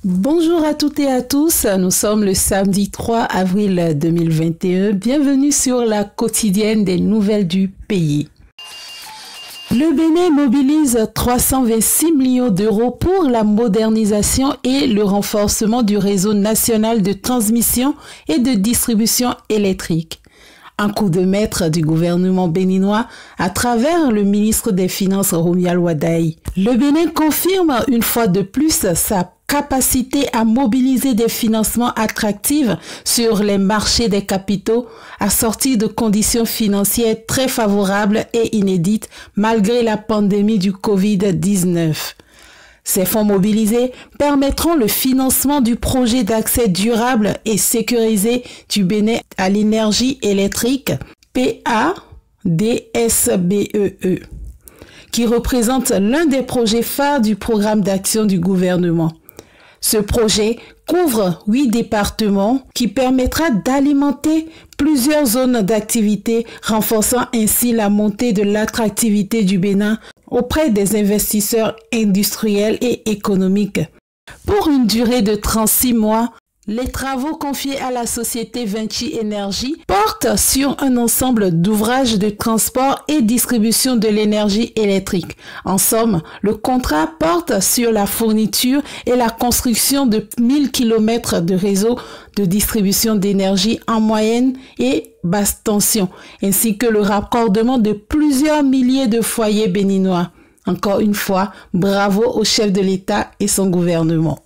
Bonjour à toutes et à tous, nous sommes le samedi 3 avril 2021. Bienvenue sur la quotidienne des nouvelles du pays. Le Bénin mobilise 326 millions d'euros pour la modernisation et le renforcement du réseau national de transmission et de distribution électrique. Un coup de maître du gouvernement béninois à travers le ministre des Finances Romuald Wadaï. Le Bénin confirme une fois de plus sa capacité à mobiliser des financements attractifs sur les marchés des capitaux assortis de conditions financières très favorables et inédites malgré la pandémie du Covid-19. Ces fonds mobilisés permettront le financement du projet d'accès durable et sécurisé du Bénin à l'énergie électrique PADSBEE, qui représente l'un des projets phares du programme d'action du gouvernement. Ce projet couvre 8 départements qui permettra d'alimenter plusieurs zones d'activité, renforçant ainsi la montée de l'attractivité du Bénin auprès des investisseurs industriels et économiques. Pour une durée de 36 mois, les travaux confiés à la société Vinci Énergie portent sur un ensemble d'ouvrages de transport et distribution de l'énergie électrique. En somme, le contrat porte sur la fourniture et la construction de 1000 km de réseau de distribution d'énergie en moyenne et basse tension, ainsi que le raccordement de plusieurs milliers de foyers béninois. Encore une fois, bravo au chef de l'État et son gouvernement.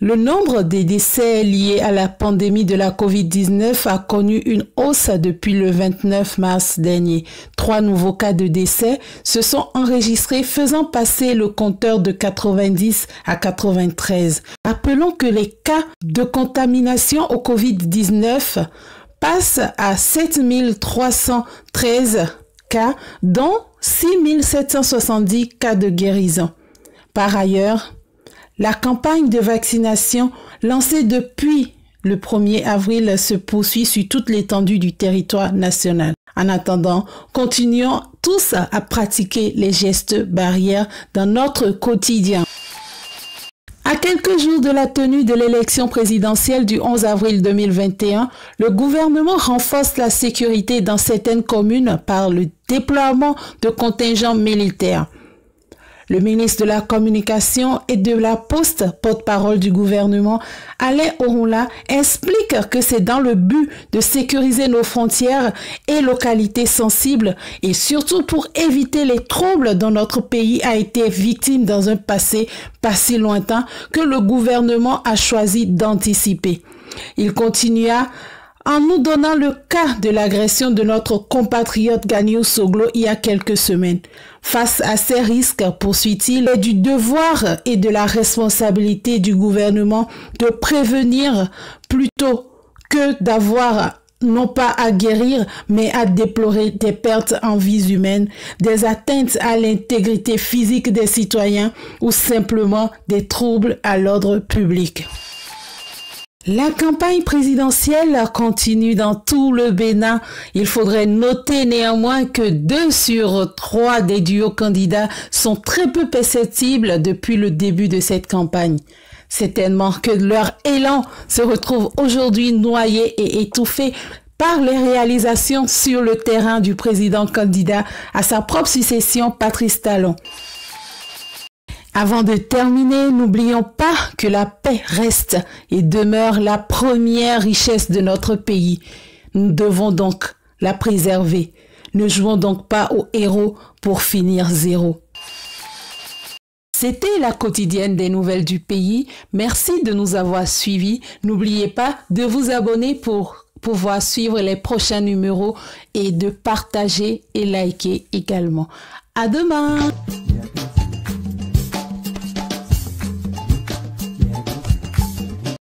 Le nombre des décès liés à la pandémie de la Covid-19 a connu une hausse depuis le 29 mars dernier. 3 nouveaux cas de décès se sont enregistrés, faisant passer le compteur de 90 à 93. Rappelons que les cas de contamination au Covid-19 passent à 7313 cas, dont 6770 cas de guérison. Par ailleurs, la campagne de vaccination lancée depuis le 1er avril se poursuit sur toute l'étendue du territoire national. En attendant, continuons tous à pratiquer les gestes barrières dans notre quotidien. À quelques jours de la tenue de l'élection présidentielle du 11 avril 2021, le gouvernement renforce la sécurité dans certaines communes par le déploiement de contingents militaires. Le ministre de la Communication et de la Poste, porte-parole du gouvernement, Alain Orunla, explique que c'est dans le but de sécuriser nos frontières et localités sensibles et surtout pour éviter les troubles dont notre pays a été victime dans un passé pas si lointain que le gouvernement a choisi d'anticiper. Il continua en nous donnant le cas de l'agression de notre compatriote Ganiou Soglo il y a quelques semaines. Face à ces risques, poursuit-il, il est du devoir et de la responsabilité du gouvernement de prévenir plutôt que d'avoir non pas à guérir, mais à déplorer des pertes en vies humaines, des atteintes à l'intégrité physique des citoyens ou simplement des troubles à l'ordre public. La campagne présidentielle continue dans tout le Bénin. Il faudrait noter néanmoins que 2 sur 3 des duos candidats sont très peu perceptibles depuis le début de cette campagne. Certainement que leur élan se retrouve aujourd'hui noyé et étouffé par les réalisations sur le terrain du président candidat à sa propre succession, Patrice Talon. Avant de terminer, n'oublions pas que la paix reste et demeure la première richesse de notre pays. Nous devons donc la préserver. Ne jouons donc pas aux héros pour finir zéro. C'était la quotidienne des nouvelles du pays. Merci de nous avoir suivis. N'oubliez pas de vous abonner pour pouvoir suivre les prochains numéros et de partager et liker également. À demain!